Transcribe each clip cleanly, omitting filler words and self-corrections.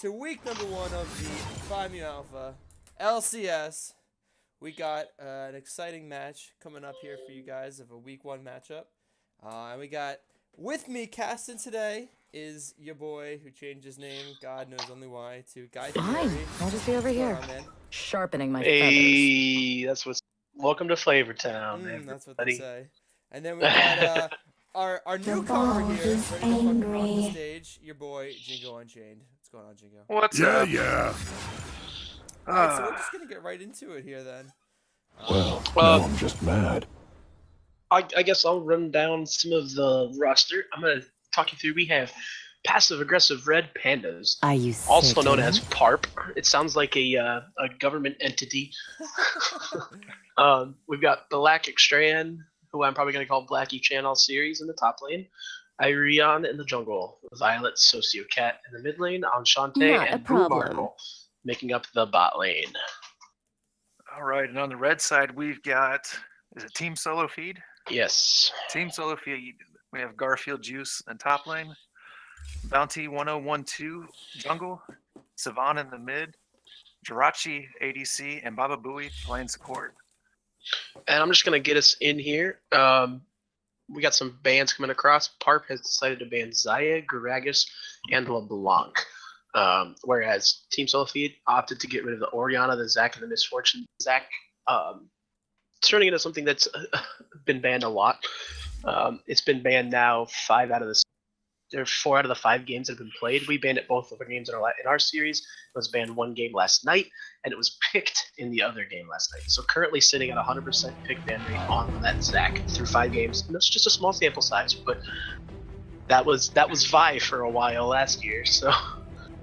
to week number 1 of the Phi Mu Alpha LCS. We got an exciting match coming up here for you guys of a week 1 matchup. And we got with me casting today is your boy who changed his name, God knows only why, to Guy Fine, Fieri. I'll just be over What's going here, on, man? sharpening my feathers. Hey, that's what's. Welcome to Flavor Town, That's what they everybody. say. And then we got our newcomer here, ready to fucking rock the stage. Your boy Jingo Unchained. What's going on, Jingo? What's up? Yeah. Alright, so we're just gonna get right into it here then. Well, now I'm just mad. I guess I'll run down some of the roster. I'm gonna talk you through. We have passive-aggressive red pandas, Are you also known certain? as PARP. It sounds like a government entity. We've got Black Extran, who I'm probably gonna call Blackie Channel Series in the top lane. Irion in the jungle, Violet Sociocat in the mid lane, Enchante, Not a and Blue problem. Marble making up the bot lane. All right, and on the red side, we've got, is it Team Solo Feed? Yes. Team Solo Feed, we have Garfield Juice in top lane, Bounty 1012 jungle, Savan in the mid, Jirachi ADC, and Baba Booey playing support. And I'm just gonna get us in here. We got some bans coming across. PARP has decided to ban Zaya, Garagus, and LeBlanc. Whereas Team Solifeed opted to get rid of the Oriana, the Zac, and the Misfortune. Zac turning into something that's been banned a lot. It's been banned now 4 out of the 5 games that have been played. We banned it both of the games in our series. It was banned 1 game last night, and it was picked in the other game last night. So currently sitting at 100% pick ban rate on that Zac through 5 games. And it's just a small sample size, but that was Vi for a while last year. So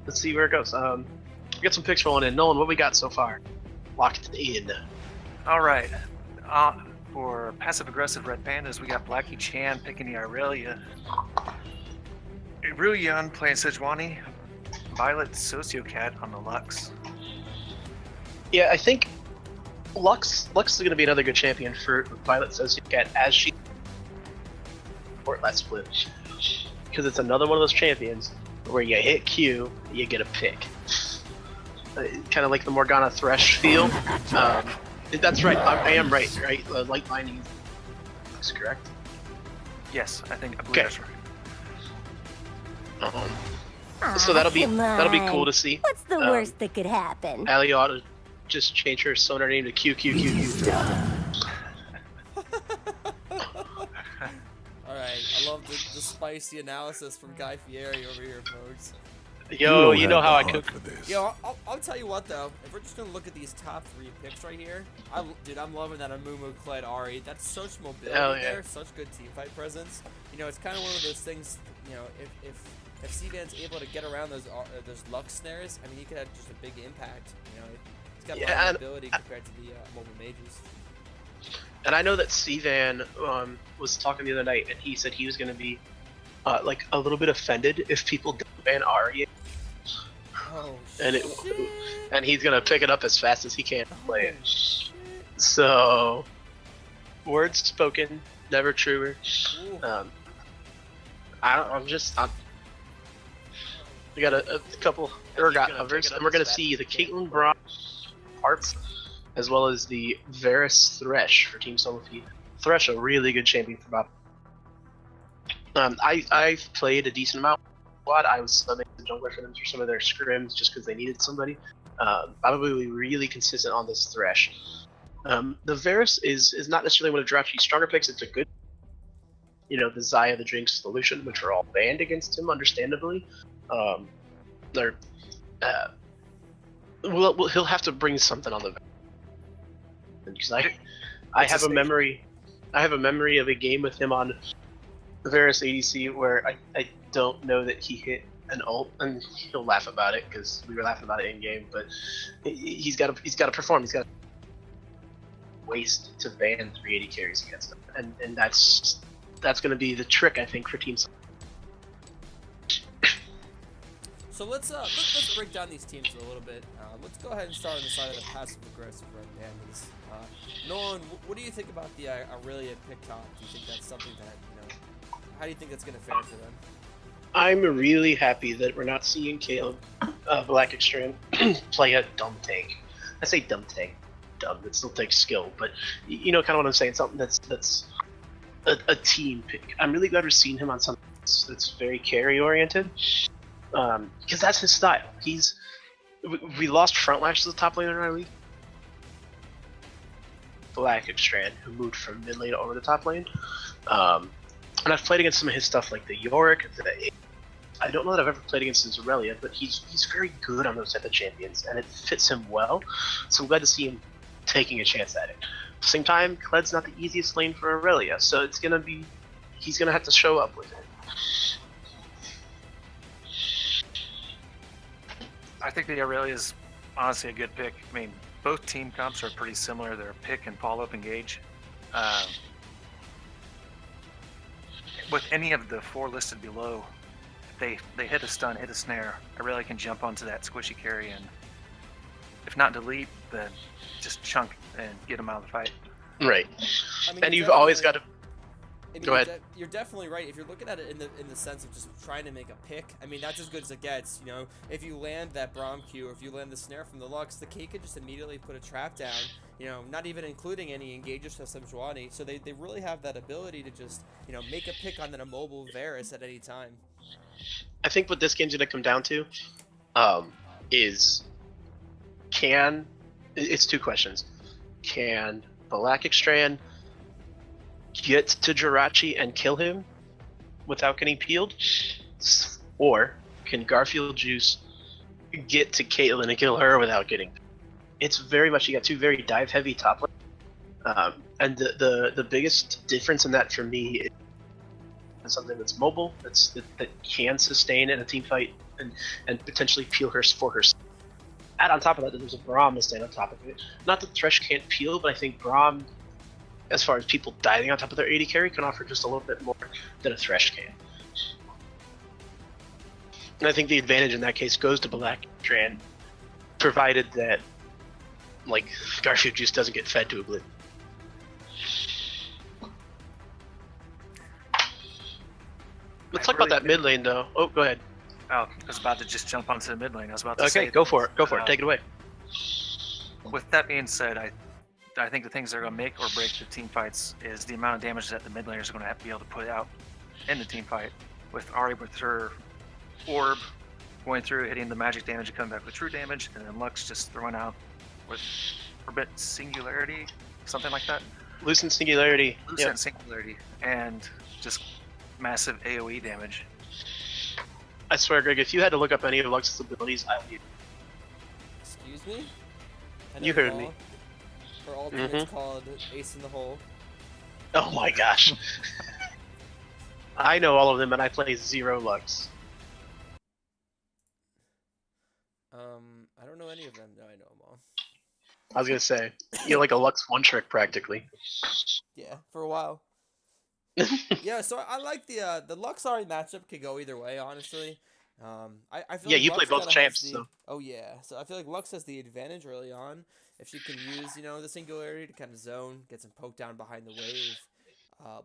let's see where it goes. We got some picks rolling in. Nolan, what we got so far? Locked in. All right, for passive-aggressive red pandas, we got Blackie Chan picking the Irelia, Ruyan playing Sejuani, Violet Sociocat on the Lux. Yeah, I think Lux is going to be another good champion for Violet Sociocat as she support last split, because it's another one of those champions where you hit Q, you get a pick. Kind of like the Morgana Thresh feel. That's right. I am right. Light binding is correct. Yes, I believe Okay. that's right. So that'll be Come cool on. to see. What's the worst that could happen? Ali ought to just change her sonar name to QQQQ. Alright, I love the spicy analysis from Guy Fieri over here, folks. Yo, you know how I cook. Yo, I'll tell you what though, if we're just gonna look at these top 3 picks right here, I'm loving that Amumu Kled Ari. That's such mobility there, such good teamfight presence. You know, it's kind of one of those things. You know, if C-Van's able to get around those Lux snares, I mean, he could have just a big impact. You know, he's got a lot of mobility compared to the mobile mages. And I know that C-Van was talking the other night, and he said he was going to be like a little bit offended if people didn't ban Ari. Oh, and he's gonna pick it up as fast as he can to play it. shit. So, words spoken, never truer. Ooh. We got a couple Urgot hovers, and we're gonna see the Caitlyn Braun parts, as well as the Varus Thresh for Team Solifeed. Thresh, a really good champion for Bob. I've played a decent amount. I was subbing the jungler for them for some of their scrims just because they needed somebody. Probably really consistent on this Thresh. The Varus is not necessarily one of Jirachi's stronger picks. It's a good, the Zaya, the Jinx, the Lucian, which are all banned against him, understandably. He'll have to bring something on the because I have a memory. I have a memory of a game with him on the Varus ADC where I don't know that he hit an ult, and he'll laugh about it because we were laughing about it in game. But he's got to perform. He's got to waste to ban 380 carries against him, and that's going to be the trick, I think, for teams. So let's break down these teams a little bit. Let's go ahead and start on the side of the passive-aggressive red pandas. Nolan, what do you think about the Aurelia pick top? Do you think that's something that, how do you think that's going to fare for them? I'm really happy that we're not seeing Caleb Black Extreme play a dumb tank. I say dumb tank, dumb. It still takes skill, but you know kind of what I'm saying. Something that's a team pick. I'm really glad we're seeing him on something that's very carry oriented, because that's his style. We lost Frontlash as the top laner in our league. Black Extreme, who moved from mid lane over the top lane. And I've played against some of his stuff like the Yorick. I don't know that I've ever played against his Aurelia, but he's very good on those type of champions, and it fits him well. So I'm glad to see him taking a chance at it. At the same time, Kled's not the easiest lane for Aurelia, so he's gonna have to show up with it. I think the Aurelia is honestly a good pick. I mean, both team comps are pretty similar. They're pick and follow up engage. With any of the 4 listed below, if they hit a stun, hit a snare, Aurelia can jump onto that squishy carry and, if not delete, then just chunk and get them out of the fight. Right. I mean, and you've always got to. Go ahead. You're definitely right. If you're looking at it in the sense of just trying to make a pick, I mean, that's as good as it gets. You know, if you land that Braum Q, or if you land the snare from the Lux, the K could just immediately put a trap down. You know, not even including any engages to Sejuani. So they really have that ability to just, you know, make a pick on an immobile Varus at any time. I think what this game's gonna come down to, is it's 2 questions. Can Black Extrand get to Jirachi and kill him without getting peeled? Or can Garfield Juice get to Caitlyn and kill her without getting? It's very much, you got 2 very dive heavy top lane. And the biggest difference in that for me is something that's mobile, that can sustain in a team fight and potentially peel her for her. Add on top of that, there's a Braum to stand on top of it. Not that Thresh can't peel, but I think Braum, as far as people diving on top of their 80 carry, can offer just a little bit more than a Thresh can. And I think the advantage in that case goes to Black Strand, provided that, like, Garfield Juice doesn't get fed to Oblivion. Let's talk about that mid lane, though. Oh, go ahead. Oh, I was about to just jump onto the mid lane. I was about to say. Okay, go for it. Go for it. Take it away. With that being said, I think the things that are going to make or break the team fights is the amount of damage that the mid laners are going to have to be able to put out in the team fight. With Ahri with her orb going through, hitting the magic damage and coming back with true damage, and then Lux just throwing out with Forbid Singularity, something like that. Lucent Singularity. Lucent Singularity, and just massive AoE damage. I swear, Greg, if you had to look up any of Lux's abilities, I would. Excuse me? You heard me. Her ultimate's called Ace in the Hole. Oh my gosh. I know all of them, and I play 0 Lux. I don't know any of them. No, I know them all. I was gonna say, you're like a Lux one trick practically. Yeah, for a while. Yeah, so I like the Lux Ahri matchup could go either way, honestly. I feel like you Lux play both kinda champs, has so. Oh yeah, so I feel like Lux has the advantage early on if she can use, you know, the Singularity to kind of zone, get some poke down behind the wave.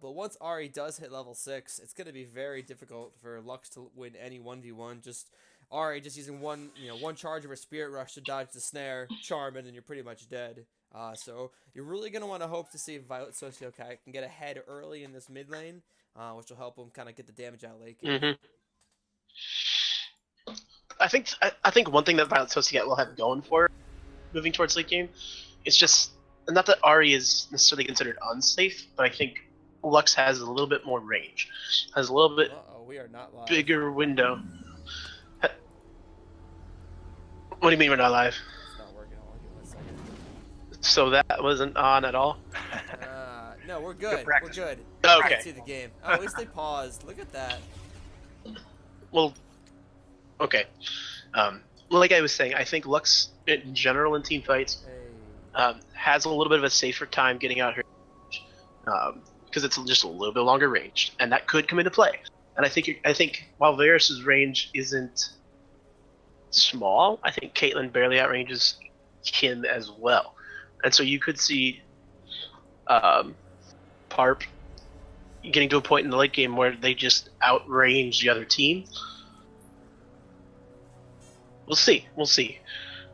But once Ahri does hit level 6, it's going to be very difficult for Lux to win any 1v1. Just Ahri just using one charge of her Spirit Rush to dodge the snare, charm, and then you're pretty much dead. So you're really going to want to hope to see if Violet Sociocat can get ahead early in this mid lane, which will help him kind of get the damage out late game. I think one thing that Violet Sociocat will have going for her, moving towards late game, is just, not that Ahri is necessarily considered unsafe, but I think Lux has a little bit more range, has a little bit we are not live. bigger window. What do you mean we're not live? It's not working. Hold on, give me 1 second. So that wasn't on at all? No, we're good. We're practice. Okay. good. Practice the game. Oh, at least they paused. Look at that. Well, okay. Like I was saying, I think Lux in general in team fights has a little bit of a safer time getting out here, because it's just a little bit longer range, and that could come into play. And I think while Varus's range isn't small, I think Caitlyn barely outranges him as well, and so you could see PARP getting to a point in the late game where they just outrange the other team. We'll see. We'll see.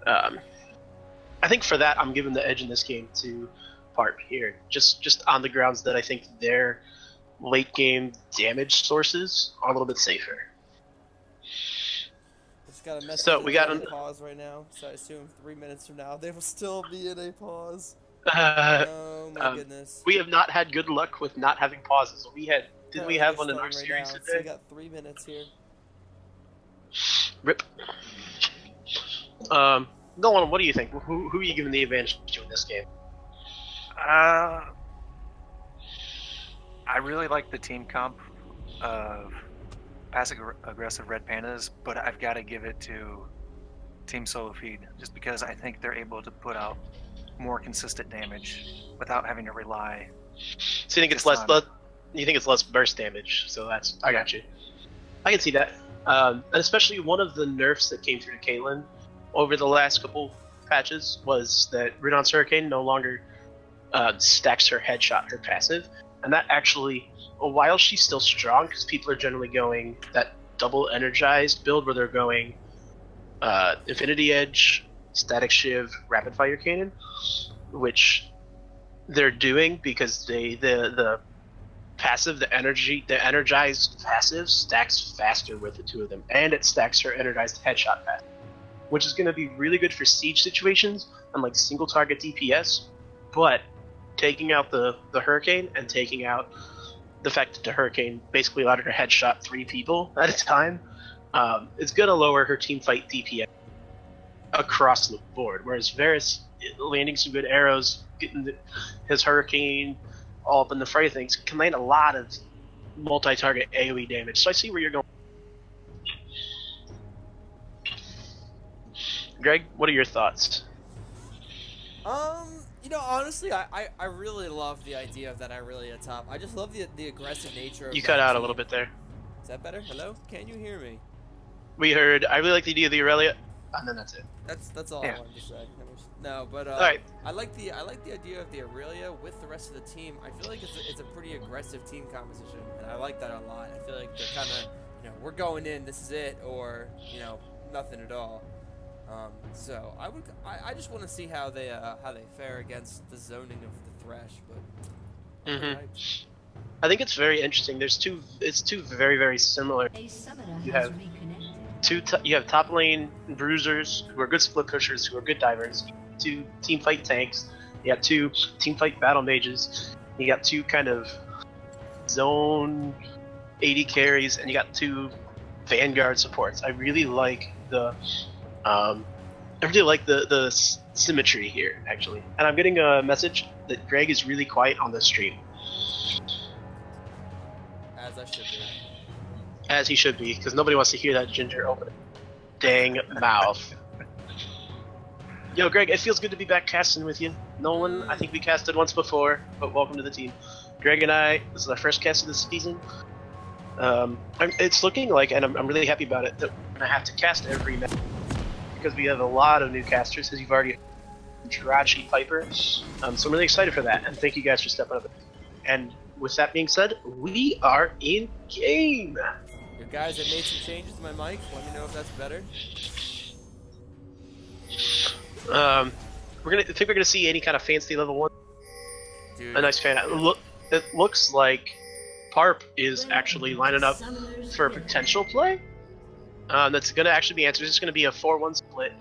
I think for that, I'm giving the edge in this game to PARP here, just on the grounds that I think their late game damage sources are a little bit safer. Just got a message. So we got a pause right now. So I assume 3 minutes from now they will still be in a pause. Oh my goodness. We have not had good luck with not having pauses. Did we have one in our right series now. today? So we got 3 minutes here. Rip. Nolan, what do you think? Who are you giving the advantage to in this game? I really like the team comp of passive aggressive Red Pandas, but I've got to give it to Team Solo Feed just because I think they're able to put out more consistent damage without having to rely. So you think it's less? You think it's less burst damage? So I got you. I can see that, and especially one of the nerfs that came through to Caitlyn over the last couple patches was that Ridon's Hurricane no longer stacks her headshot, her passive, and that actually, while she's still strong, because people are generally going that double energized build where they're going Infinity Edge, Static Shiv, Rapid Fire Cannon, which they're doing because the passive, the energized passive stacks faster with the two of them, and it stacks her energized headshot passive, which is going to be really good for siege situations and like single target DPS, but taking out the Hurricane and taking out the fact that the Hurricane basically allowed her to headshot 3 people at a time, it's going to lower her team fight DPS across the board, whereas Varus landing some good arrows, getting his Hurricane all up in the fray of things, can land a lot of multi-target AoE damage. So I see where you're going. Greg, what are your thoughts? You know, honestly, I really love the idea of that Irelia top. I just love the aggressive nature of You cut out team. a little bit there. Is that better? Hello? Can you hear me? We heard, I really like the idea of the Irelia, and then that's it. That's all I wanted to say. No, but Alright. I like the idea of the Irelia with the rest of the team. I feel like it's a pretty aggressive team composition, and I like that a lot. I feel like they're kind of, you know, we're going in, this is it, or, you know, nothing at all. So I just want to see how they fare against the zoning of the Thresh, but I think it's very interesting. It's two very, very similar. You have you have top lane bruisers who are good split pushers, who are good divers. 2 team fight tanks. You got 2 team fight battle mages. You got 2 kind of zone AD carries, and you got 2 Vanguard supports. I really like the symmetry here, actually. And I'm getting a message that Greg is really quiet on this stream. as I should be. As he should be, because nobody wants to hear that ginger open dang mouth. Yo, Greg, it feels good to be back casting with you. Nolan, I think we casted once before, but welcome to the team. Greg and I, this is our first cast of the season. It's looking like, and I'm really happy about it, that we're going to have to cast every match, because we have a lot of new casters, as you've already heard, Jirachi, Piper. So I'm really excited for that, and thank you guys for stepping up. And with that being said, we are in game. You guys, I made some changes to my mic. Let me know if that's better. I think we're gonna see any kind of fancy level 1. Dude. A nice fan. It looks like PARP is actually lining up for a potential play. That's gonna actually be answered. It's gonna be a 4-1 split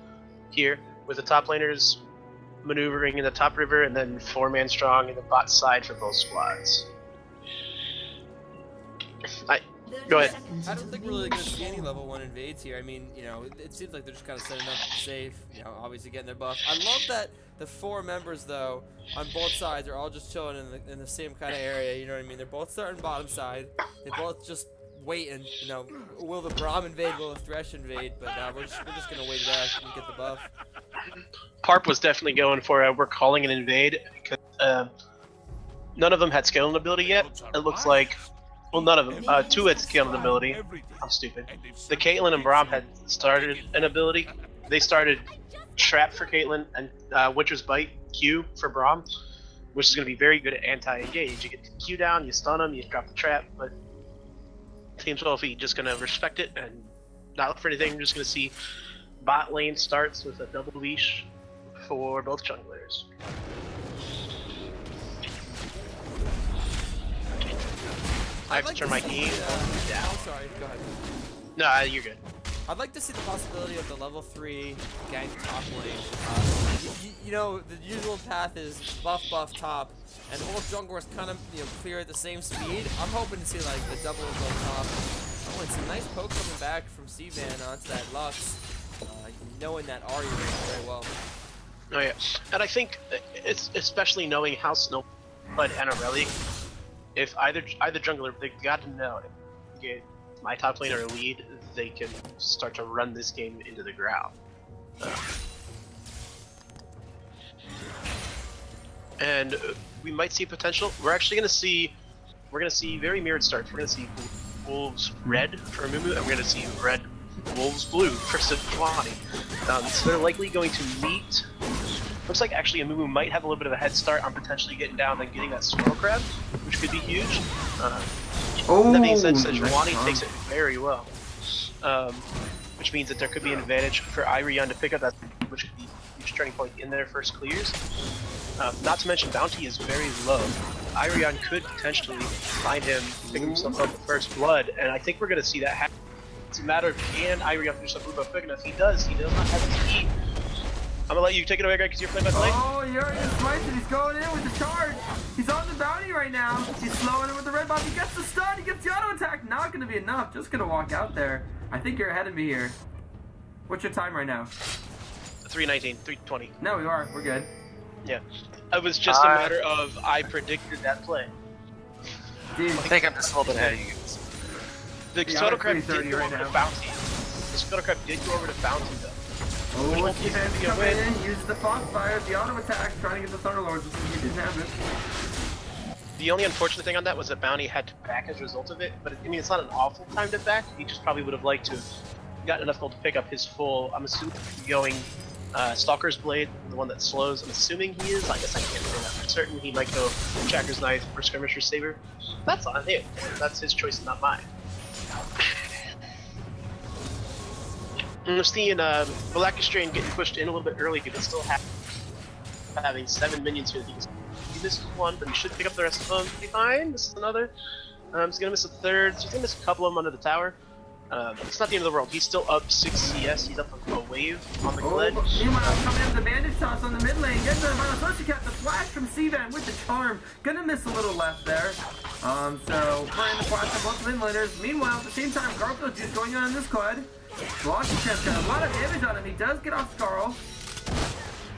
here with the top laners maneuvering in the top river, and then 4-man strong in the bot side for both squads. Go ahead. I don't think we're really going to see any level 1 invades here. I mean, you know, it seems like they're just kind of setting up safe, you know, obviously getting their buff. I love that the 4 members, though, on both sides are all just chilling in the same kind of area, you know what I mean? They're both starting bottom side. They're both just waiting, you know, will the Braum invade, will the Thresh invade? But we're just going to wait it out and get the buff. PARP was definitely going for we're calling an invade, because none of them had scaling ability yet. It looks like, well, none of them. 2 had scaling ability. I'm stupid. The Caitlyn and Braum had started an ability. They started Trap for Caitlyn and Winter's Bite Q for Braum. which is going to be very good at anti-engage. You get the Q down, you stun him, you drop the trap, but Team 12E just going to respect it and not look for anything. We're just going to see bot lane starts with a double leash for both junglers. I have to turn my game down. Oh, sorry. Go ahead. No, you're good. I'd like to see the possibility of the level 3 gank top lane. You know, the usual path is buff top, and both junglers kind of clear at the same speed. I'm hoping to see like the double go top. Oh, it's a nice poke coming back from C-Van onto that Lux, knowing that Ahri range very well. Oh yeah, and I think it's especially knowing how Snowblood and Aurelia, if either jungler, they got to know if they get my top laner a lead, they can start to run this game into the ground. And we might see potential. We're actually going to see, very mirrored starts. We're going to see Wolves red for Amumu, and we're going to see red Wolves blue for Sejuani. So they're likely going to meet. Looks like actually Amumu might have a little bit of a head start on potentially getting down and getting that swirl crab, which could be huge. That being said, Sejuani takes it very well, which means that there could be an advantage for Irion to pick up that, which could be a huge turning point in their first clears. Not to mention Bounty is very low. Irion could potentially find him, pick himself up with first blood, and I think we're going to see that happen. It's a matter of can Irion finish up Ubo quick enough. He does not have his E. I'm gonna let you take it away, Greg, because you're playing by play. Oh, you're in slice and he's going in with the charge. He's on the bounty right now. He's slowing it with the red buff. He gets the stun. He gets the auto attack. Not gonna be enough. Just gonna walk out there. I think you're ahead of me here. What's your time right now? 3:19, 3:20. No, we are. We're good. Yeah. It was just a matter of I predicted that play. Dude, I think I'm just a little bit ahead of you guys. The Soto Crab did go over to Bounty. The Soto Crab did go over to Bounty, though. Oh, he's coming in, uses the Foxfire, the auto attack, trying to get the Thunderlords, he didn't have it. The only unfortunate thing on that was that Bounty had to back as a result of it, but I mean, it's not an awful time to back. He just probably would have liked to have gotten enough gold to pick up his full, I'm assuming, going Stalker's Blade, the one that slows. I'm assuming he is. I guess I can't say that for certain. He might go Chakra's Knife or Skirmisher's Saber. That's on him. That's his choice, not mine. We're seeing Black Strain getting pushed in a little bit early, but still having 7 minions here. He missed one, but he should pick up the rest of them. Be fine. This is another. He's gonna miss a third. So he's gonna miss a couple of them under the tower. It's not the end of the world. He's still up 6 CS. He's up a wave on the gled. Meanwhile, coming in the bandage toss on the mid lane. Gets the Social Cat, the flash from C-Van with the charm. Gonna miss a little left there. So, playing the flash of both mid laners. Meanwhile, at the same time, Garfield just going on this quad. Blocking Chest got a lot of damage on him. He does get off Scarl.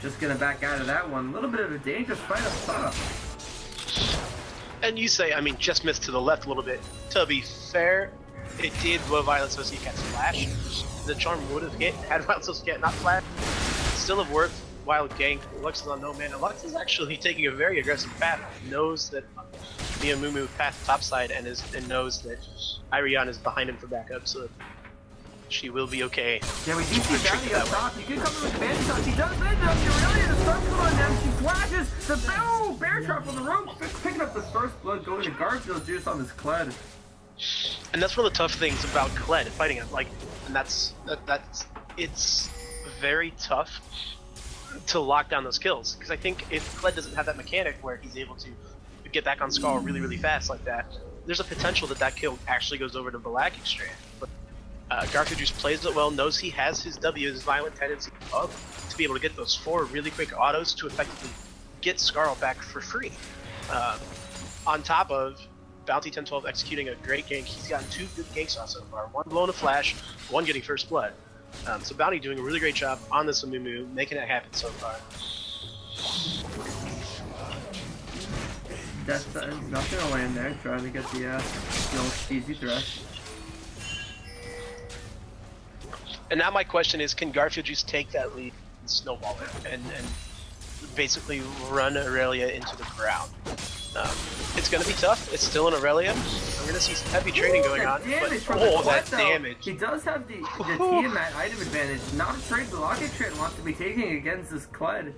Just gonna back out of that one. A little bit of a dangerous fight up top. And you say, I mean, just missed to the left a little bit. To be fair, it did blow Violet Sociocat's flash. The charm would have hit had Violet Sociocat not flashed. Still have worked Wild Gank. Lux is on no man. And Lux is actually taking a very aggressive path. Knows that the Amumu path topside and knows that Irion is behind him for backup, so she will be okay. Yeah, we do see Bounty up top. You can come in with the bandage toss. He does end up. Aurelia, the stun pull on them. She flashes. The bear trap on the rope. Picking up the first blood, going to Garfield juice on this Kled. And that's one of the tough things about Kled fighting him. Like, and it's very tough to lock down those kills. Because I think if Kled doesn't have that mechanic where he's able to get back on Scar really, really fast like that, there's a potential that kill actually goes over to Black Strand. But Garfield just plays it well, knows he has his W, his violent tendency up to be able to get those 4 really quick autos to effectively get Scarl back for free. On top of Bounty 1012 executing a great gank. He's gotten 2 good ganks off so far. 1 blowing a flash, 1 getting first blood. So Bounty doing a really great job on this Amumu, making it happen so far. That's not gonna land there, trying to get the old easy thresh. And now my question is, can Garfield just take that lead and snowball it and basically run Aurelia into the ground? It's going to be tough. It's still an Aurelia. I'm going to see some heavy trading going on. But, that damage. He does have the Tiamat item advantage. Not a trade the Locket Trade wants to be taking against this Kled.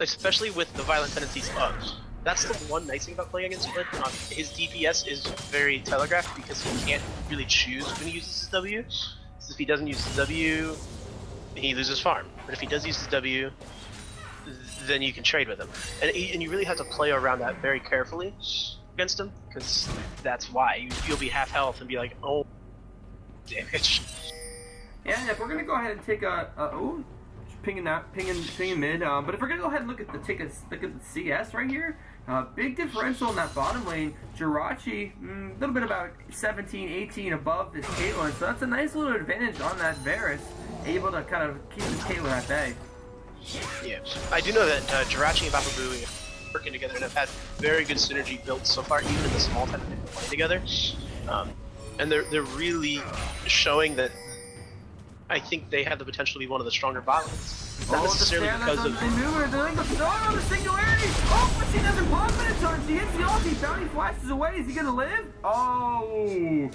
especially with the violent tendencies up. That's the one nice thing about playing against Split. His DPS is very telegraphed because he can't really choose when he uses his W. So if he doesn't use his W, he loses farm. But if he does use his W, then you can trade with him. And you really have to play around that very carefully against him, because that's why. You'll be half health and be like, oh, damage. Yeah, and if we're gonna go ahead and take pinging mid. But if we're gonna go ahead and look at the CS right here, big differential in that bottom lane. Jirachi, a little bit about 17, 18 above this Caitlyn, so that's a nice little advantage on that Varus, able to kind of keep this Caitlyn at bay. Yeah, I do know that Jirachi and Baba Booey are working together and have had very good synergy built so far, even in the small time that they've been playing together. And they're really showing that. I think they have the potential to be one of the stronger bot lanes. Not necessarily because of... the singularity! Oh, but she doesn't pop it in time! She hits the ulti, Bounty flashes away, is he gonna live? Oh!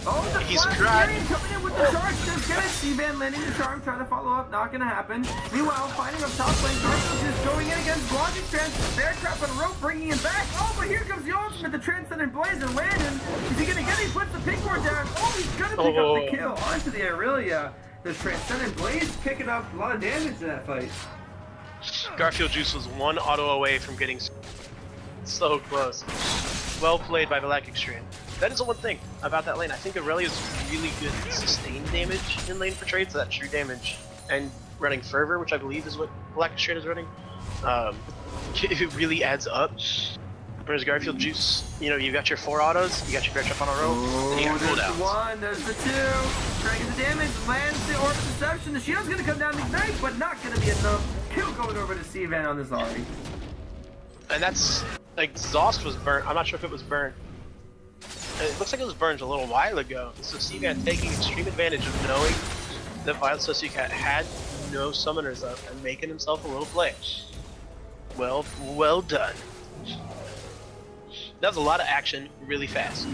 Oh, the he's coming in with the charge, just get it! C-Van landing the charm, trying to follow up, not gonna happen. Meanwhile, fighting up top lane, Garfield just going in against Blocking Trans, Bear Trap on rope, bringing him back. Oh, but here comes the ultimate, the Transcendent Blaze, and Landon. Is he gonna get it? He puts the pink ward down. Oh, he's gonna pick up the kill onto the Aurelia. The Transcendent Blaze picking up a lot of damage in that fight. Garfield Juice was one auto away from getting so close. Well played by Black Extreme. That is the one thing about that lane. I think Aurelia is really good sustained damage in lane for trades, so that true damage, and running Fervor, which I believe is what Black Extreme is running. It really adds up. Whereas Garfield Juice, you know, you got your 4 autos, you got your Bear Trap on a rope, and you got there's cooldowns. the 1, there's the 2, trying to get the damage, lands the Orb of Deception, the shield's gonna come down to Ignite, but not gonna be enough. Kill going over to C-Van on this Ari. And that's, like, Exhaust was burnt. I'm not sure if it was burnt. It looks like it was burned a little while ago. So C-Van taking extreme advantage of knowing that Violent Sociocat had no summoners up and making himself a little play. Well done. That was a lot of action really fast.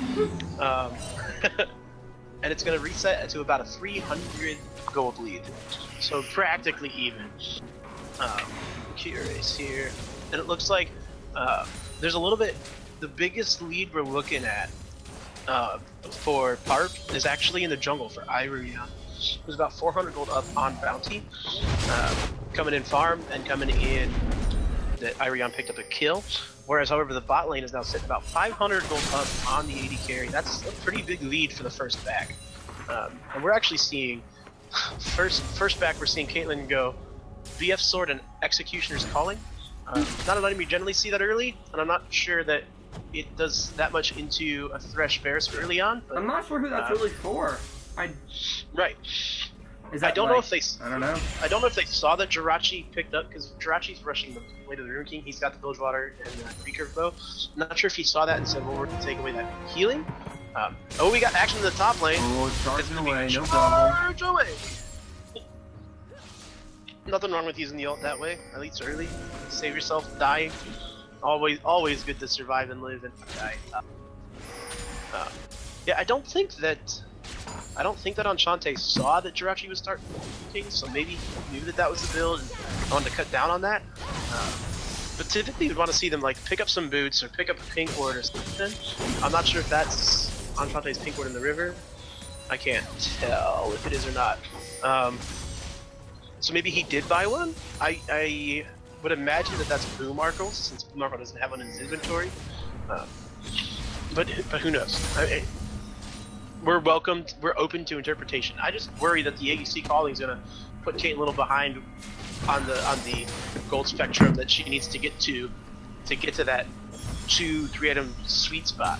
And it's going to reset to about a 300 gold lead. So practically even. Curious here. And it looks like there's a little bit, the biggest lead we're looking at for PARP is actually in the jungle for Irion. There's about 400 gold up on Bounty. Coming in farm and coming in that Irion picked up a kill. Whereas, however, the bot lane is now sitting about 500 gold up on the AD carry. That's a pretty big lead for the first back. And we're actually seeing, first back, we're seeing Caitlyn go VF Sword and Executioner's Calling. Not an item you generally see that early, and I'm not sure that it does that much into a Thresh Varus early on. But, I'm not sure who that's really for. Right. I don't know if they saw that Jirachi picked up, because Jirachi's rushing the way to the Rune King. He's got the Bilgewater and the recurve bow. I'm not sure if he saw that and said, well, we're going to take away that healing. Oh, we got action in the top lane. Oh, charging away, no problem. Charge away! Nothing wrong with using the ult that way, at least early. Save yourself dying. Always good to survive and live and die. Yeah, I don't think that Enchante saw that Jirachi was starting King, so maybe he knew that was the build and wanted to cut down on that. But typically you'd want to see them like pick up some boots or pick up a pink ward or something. I'm not sure if that's Enchante's pink ward in the river. I can't tell if it is or not. So maybe he did buy one? I would imagine that that's Blue Markle, since Blue Markle doesn't have one in his inventory. But who knows? We're open to interpretation. I just worry that the AUC calling is gonna put Kate a little behind on the gold spectrum that she needs to get to that 2-3 item sweet spot.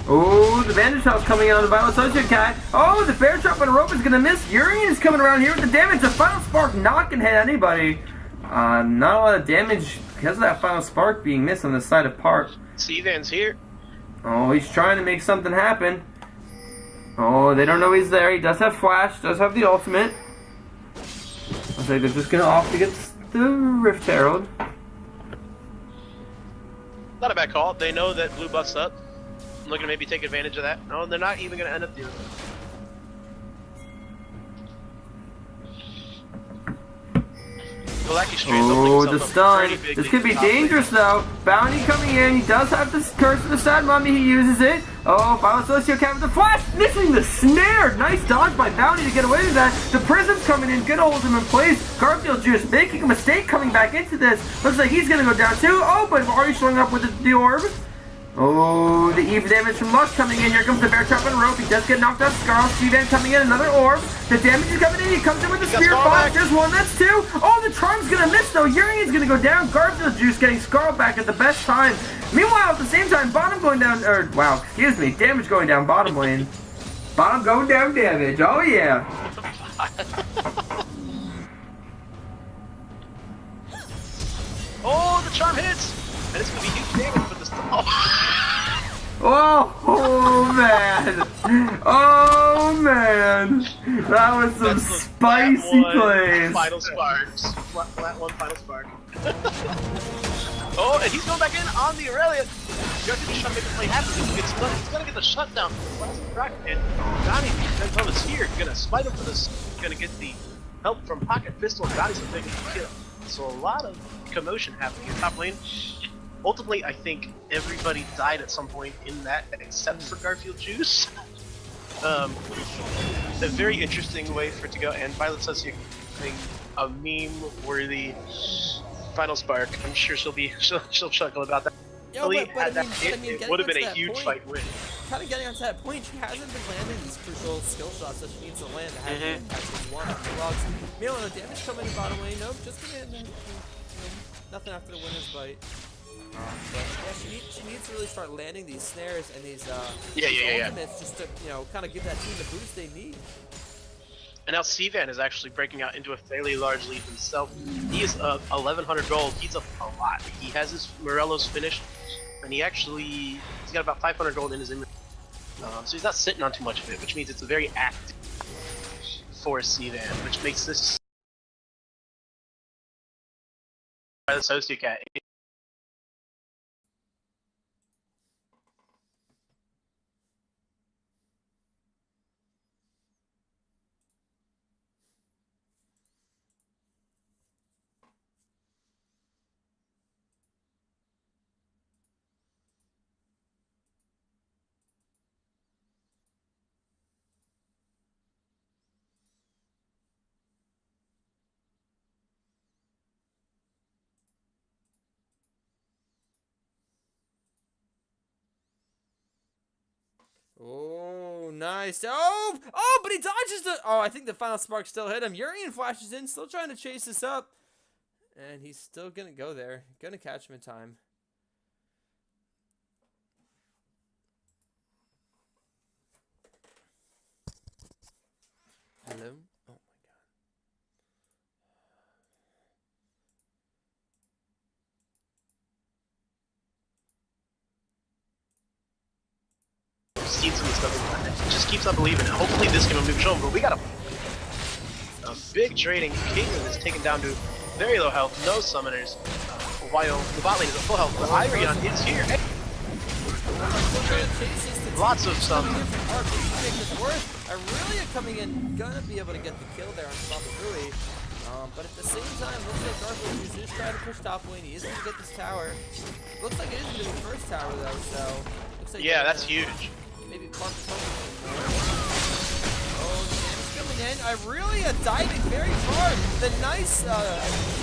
Oh, the Bandage Shot's coming out of the Violent Sociocat. Oh, the Bear Trap on a rope is gonna miss. Urian is coming around here with the damage. The Final Spark not gonna hit anybody. Not a lot of damage because of that Final Spark being missed on the side of PARP. C-Van's here. Oh, he's trying to make something happen. Oh, they don't know he's there. He does have Flash, does have the ultimate. I think they're just gonna opt against the Rift Herald. Not a bad call. They know that blue buff's up. I'm looking to maybe take advantage of that. No, they're not even gonna end up doing it. Galactic Strains Oh, opening the himself up stun. pretty big This lead could be in top lane. dangerous though. Bounty coming in. He does have this Curse of the Sad Mummy. He uses it. Oh, Final Sociocat with the flash. Missing the snare. Nice dodge by Bounty to get away with that. The Prism's coming in. Gonna hold him in place. Garfield Juice making a mistake coming back into this. Looks like he's gonna go down too. Oh, but already showing up with the orb. Oh, the Eve damage from Lush coming in. Here comes the Bear Trap and Rope. He does get knocked out. Scarl, Steven coming in. Another orb. The damage is coming in. He comes in with the Spear 5. There's one. That's 2. Oh, the Charm's going to miss, though. Urian's going to go down. Garfield Juice getting Scarl back at the best time. Meanwhile, at the same time, bottom going down. Or, wow, excuse me. Damage going down bottom lane. Bottom going down damage. Oh, yeah. Oh, the charm hits! And it's going to be huge damage for this. Oh man! Oh man! That was some spicy plays. Final sparks. Flat one, final spark. Oh, and he's going back in on the Aurelia. You have to be trying to make the play happen. He's gonna get the shutdown. And Donnie is here. Gonna smite him for this. Gonna get the help from Pocket Pistol. And Donnie's gonna take the kill. So a lot of commotion happening in top lane. Ultimately, I think everybody died at some point in that, except for Garfield Juice. A very interesting way for it to go, and Violet says you're getting a meme-worthy final spark. I'm sure she'll chuckle about that. Yo, but It would have been a huge fight win. Kind of getting onto that point, she hasn't been landing these crucial skill shots that she needs to land to have the impact she wants on the logs. Meanwhile, the damage coming in bottom lane. Nope, just gonna nothing after the winner's bite. But yeah, she needs to really start landing these snares and these ultimates just to kind of give that team the boost they need. And now Sivan is actually breaking out into a fairly large lead himself. He is 1,100 gold. He's up a lot. He has his Morello's finished, and he's got about 500 gold in his inventory. So he's not sitting on too much of it, which means it's a very active for Sivan, which makes this by the Sociocat. Oh, nice. Oh, but he dodges the... Oh, I think the final spark still hit him. Urian flashes in, still trying to chase this up. And he's still going to go there. Going to catch him in time. Hello? Oh, Seen some of the stuff. It just keeps on believing. Hopefully this can move shown, but we got a big trading. Caitlyn is taken down to very low health, no summoners, while the bot lane is at full health, but Irion is here. Lots of some. Aurelia coming in, gonna be able to get the kill there on Baba Booey. But at the same time, looks like Garfield is just trying to push top lane. He is going to get this tower. Looks like it is going to be the first tower though, so looks like yeah, that's huge. Maybe PARP is hoping. Oh, the damage coming in. Aurelia diving very far. The nice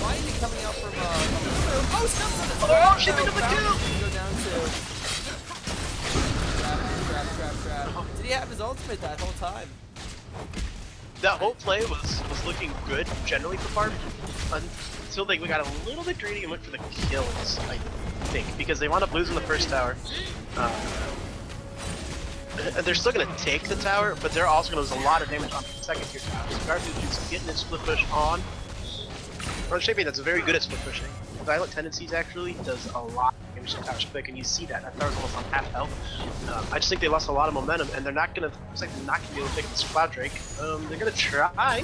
binding coming out from oh, steps on the trap. Oh, she picked up the kill. Go down to trap. Did he have his ultimate that whole time? That whole play was looking good generally for PARP until they got a little bit greedy and went for the kills, I think, because they wound up losing the first tower. They're still going to take the tower, but they're also going to lose a lot of damage on the second tier tower. So Garfield is getting his split push on. Or Champion that's very good at split pushing. Violent Tendencies actually does a lot of damage to towers quick, and you see that. That tower's almost on half health. I just think they lost a lot of momentum, and they're not going to, looks like they're not going to be able to take this Cloud Drake. They're going to try.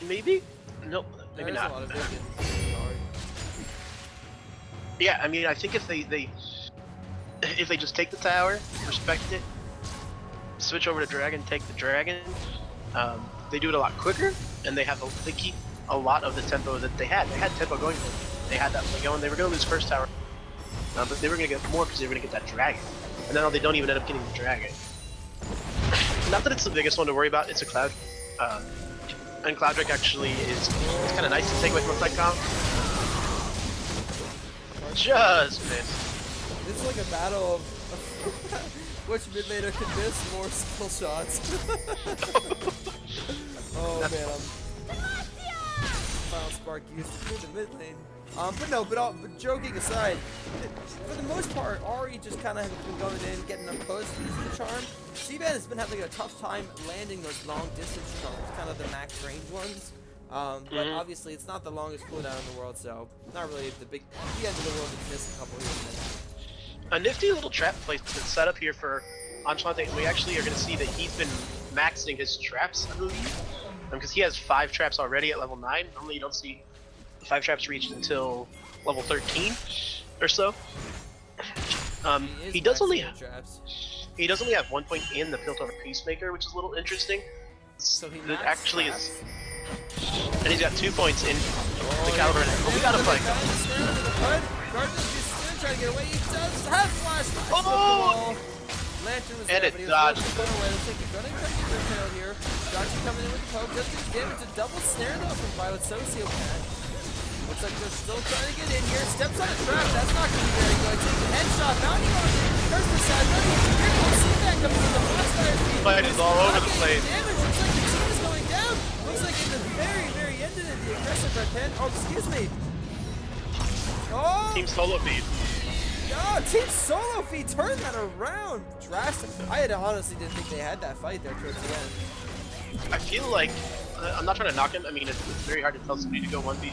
Maybe? Nope, maybe not. Yeah, I mean, I think if they just take the tower, respect it, switch over to Dragon, take the Dragon, they do it a lot quicker, and they keep a lot of the tempo that they had. They had tempo going for them. They had that play going. They were going to lose first tower, but they were going to get more because they were going to get that dragon. And then they don't even end up getting the dragon. Not that it's the biggest one to worry about. It's a cloud. And Cloud Drake actually is kind of nice to take away from a fight comp. Just missed. This is like a battle of which mid laner can miss more skill shots. Oh man, Final Spark used through the mid lane. But joking aside, for the most part, Ari just kind of has been going in, getting them close, using the charm. C-Ban has been having a tough time landing those long distance charms, kind of the max range ones. But obviously, it's not the longest cooldown in the world, so not really the end of the world to miss a couple here and there. A nifty little trap place that's set up here for Enchanté, and we actually are going to see that he's been maxing his traps, I believe, because he has 5 traps already at level 9. Normally, you don't see 5 traps reached until level 13 or so. He does only have 1 point in the Piltover Peacemaker, which is a little interesting. So he that actually is, and he's got 2 points in the caliber. But we gotta fight. Trying to get away. He does have flash. Oh! Lantern was And there, it but he was dodged. away. Looks like you're gonna cut your tail here. Johnson coming in with the poke. Does do damage. A double snare though from Violet Sociopath. Looks like they're still trying to get in here. Steps on a trap. That's not going to be very good. Takes a headshot. Bounty on it. Curse the side. Here comes C-Ban coming in the Foxfire. Fight is all over the place. Damage. Looks like the team is going down. Looks like in the very end of it, the aggressive red pen. Oh, excuse me. Oh! Team solo feed. Oh, Team Solo Feed turned that around drastic. I honestly didn't think they had that fight there towards the end. I feel like, I'm not trying to knock him, I mean, it's very hard to tell somebody to go 1v,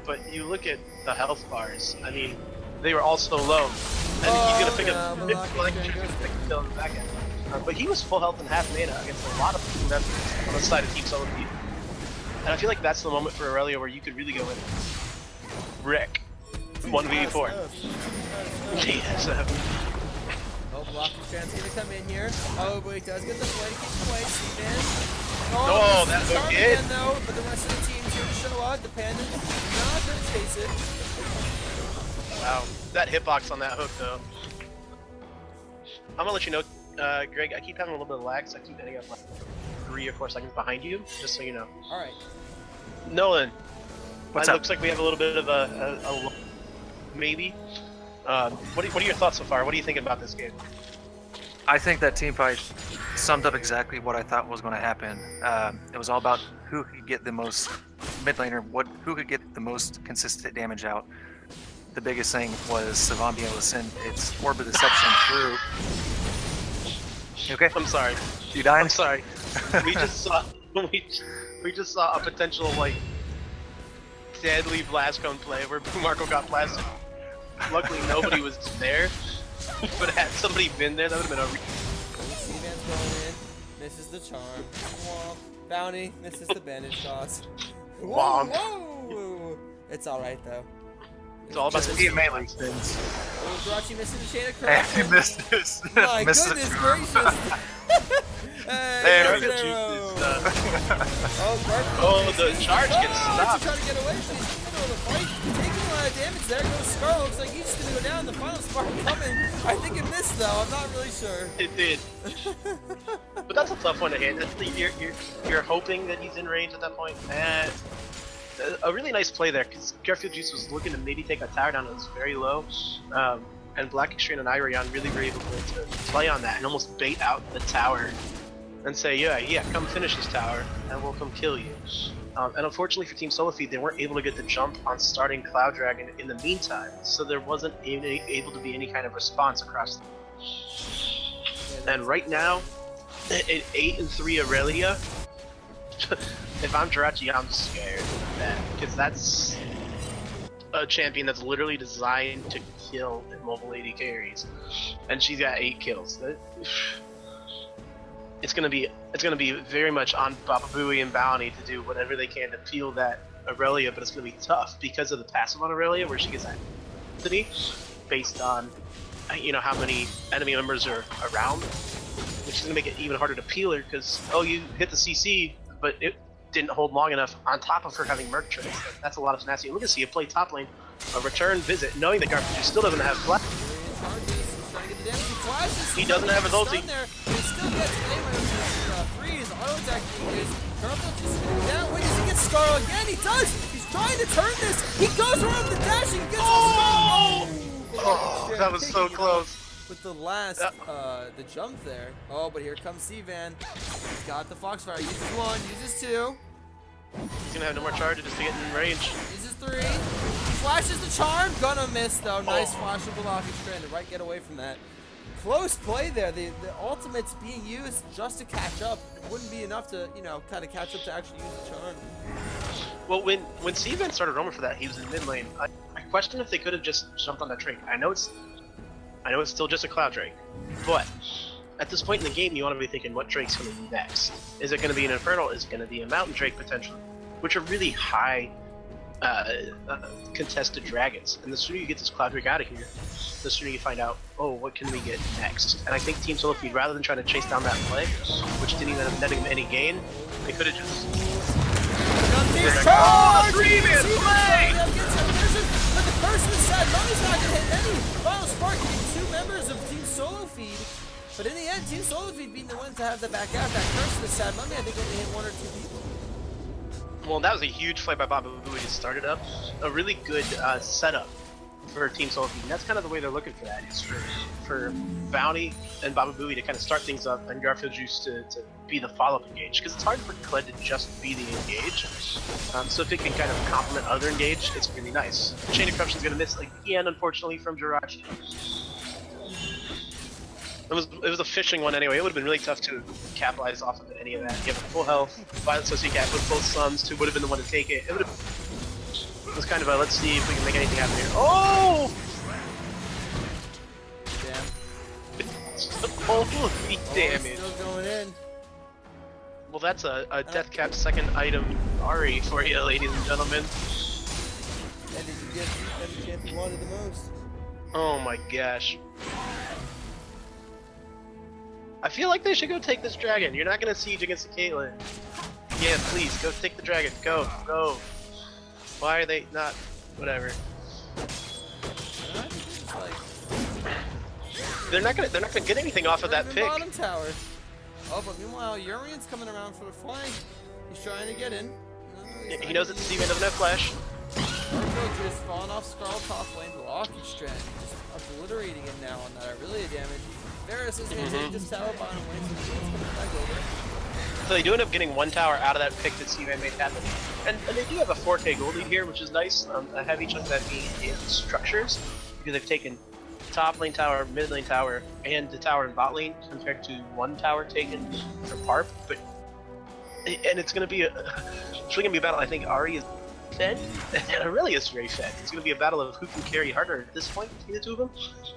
but you look at the health bars, I mean, they were all so low, and he's gonna pick up 50 kill in the back end. But he was full health and half mana against a lot of people on the side of Team Solo Feed. And I feel like that's the moment for Aurelia where you could really go in. Wreck. 1v4. TSF. Oh, blocking Trans gonna come in here. Oh, but he does get the play to keep away. C-Man. Oh, that's so good. Though, but the rest of the team's here to show up. The Panda's not gonna chase it. Wow, that hitbox on that hook though. I'm gonna let you know, Greg, I keep having a little bit of lag, so I keep ending up like 3 or 4 seconds behind you, just so you know. Alright. Nolan, What's it up? looks like we have a little bit of a maybe. What are your thoughts so far? What are you thinking about this game? I think that team fight summed up exactly what I thought was going to happen. It was all about who could get the most mid laner, who could get the most consistent damage out. The biggest thing was Savon being able to send its Orb of Deception through. You okay? I'm sorry. You dying? I'm sorry. We just saw we just saw a potential like deadly blast cone play where Marco got blasted. Luckily nobody was there, but had somebody been there, that would have been a. C-Man's going in. Misses the charm. Womp. Bounty. Misses the bandage toss. Womp. Whoa! It's alright though. It's all about Just the PMA like spins. Oh, Jirachi missing the chain of Hey, corruption. he missed this. My Missed goodness it. gracious! Hey, There the Garfield. juice is, Oh, Garfield. Oh, the charge gets Oh, stopped. trying to get away, but he's in the middle of the fight. Taking a lot of damage there. Goes Scar. Looks like he's just gonna go down. The final spark coming. I think it missed though. I'm not really sure. It did. But that's a tough one to hit. You're hoping that he's in range at that point. And a really nice play there, because Garfield Juice was looking to maybe take a tower down that was very low. And Black Extreme and Irion really were able to play on that and almost bait out the tower and say, yeah, come finish this tower and we'll come kill you. And unfortunately for Team Solo Feed, they weren't able to get the jump on starting Cloud Dragon in the meantime, so there wasn't able to be any kind of response across the. And right now, at 8-3 Aurelia, if I'm Jirachi, I'm scared of that, because that's a champion that's literally designed to kill immobile AD carries, and she's got 8 kills. It's gonna be very much on Baba Booey and Bounty to do whatever they can to peel that Aurelia, but it's gonna be tough because of the passive on Aurelia, where she gets that intensity based on how many enemy members are around, which is gonna make it even harder to peel her, because you hit the CC, but it didn't hold long enough on top of her having Merc trades. That's a lot of tenacity. Look at see, play top lane, a return visit, knowing that Garfield still doesn't have flash. He doesn't have his ulti. He still gets freeze, auto attack is Garfield just down. Wait, does he get Scarl again? He does! He's trying to turn this! He goes around the dash and gets Oh, that was so close. With the last, the jump there. Oh, but here comes C-Van. He's got the Foxfire. Uses 1, uses 2. He's gonna have no more charges just to get in range. Uses 3. Flashes the charm. Gonna miss though. Nice flash of blocking strand to right get away from that. Close play there. The ultimate's being used just to catch up. It wouldn't be enough to, you know, kind of catch up to actually use the charm. Well, when C-Van started roaming for that, he was in mid lane. I question if they could have just jumped on that Drake. I know it's still just a Cloud Drake, but at this point in the game, you want to be thinking, what Drake's going to be next? Is it going to be an Infernal? Is it going to be a Mountain Drake potentially? Which are really high contested dragons. And the sooner you get this Cloud Drake out of here, the sooner you find out, oh, what can we get next? And I think Team Solo Feed, rather than trying to chase down that play, which didn't even end up netting them any gain, they could have just... Oh, 3-man play! But the person is sad. Mummy's not going to hit any. Final Spark getting 2 members of Team Solo Feed. But in the end, Team Solo Feed being the ones to have the back out. That person is sad. Mummy, I think, only hit 1 or 2 people. Well, that was a huge play by Baba Booey to start it up. A really good setup for Team Solo Feed. And that's kind of the way they're looking for that. Is for Bounty and Baba Booey to kind of start things up, and Garfield Juice to be the follow-up engage. Because it's hard for Kled to just be the engage. So if it can kind of complement other engage, it's really nice. Chain of Corruption's gonna miss again, unfortunately, from Jirachi. It was a fishing one anyway. It would have been really tough to capitalize off of any of that. Give it full health, Violent Sociocat with both sons, who would have been the one to take it. It was kind of a let's see if we can make anything happen here. Oh! Damn. Holy damage. Still going in. Well, that's a Death Cap second item Ari for you, ladies and gentlemen. And did you get every champ you wanted the most? Oh my gosh. I feel like they should go take this dragon. You're not gonna siege against the Caitlyn. Yeah, please, go take the dragon. Go, go. Why are they not? Whatever. They're not gonna get anything off of that pick. Bottom tower. Oh, but meanwhile, Urian's coming around for the flank. He's trying to get in. No, he knows that Steven doesn't have flash. Garfield just falling off Scarl top lane, blocking strand, just obliterating him now on that. Really a damage. Varus is going to take this tower bottom lane, so he's coming back over. So they do end up getting 1 tower out of that pick that Steven made happen. And they do have a 4K gold lead here, which is nice. A heavy chunk of that being in structures, because they've taken top lane tower, mid lane tower, and the tower in bot lane compared to 1 tower taken for PARP. But it's going to be it's really going to be a battle. I think Ari is fed, and Aurelia is very fed. It's going to be a battle of who can carry harder at this point between the two of them.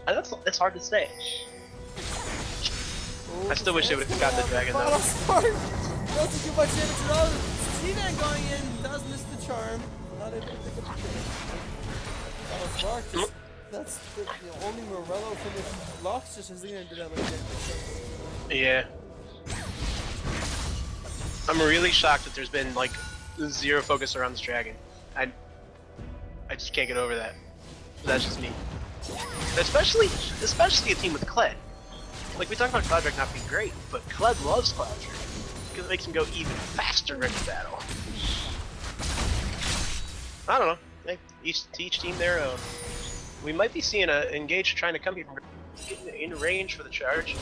And that's hard to say. I still wish they would have got the dragon though. Doesn't do much damage at all. Steven going in, does miss the charm. Not able to pick up the kill. Spark just, that's the only Morello from the locks just isn't going to do that much damage. Yeah. I'm really shocked that there's been like 0 focus around this dragon. I just can't get over that. That's just me. Especially a team with Kled. Like, we talk about Cloud Drake not being great, but Kled loves Cloud Drake, because it makes him go even faster in battle. I don't know. Each team their own. We might be seeing a Engage trying to come here in range for the charge.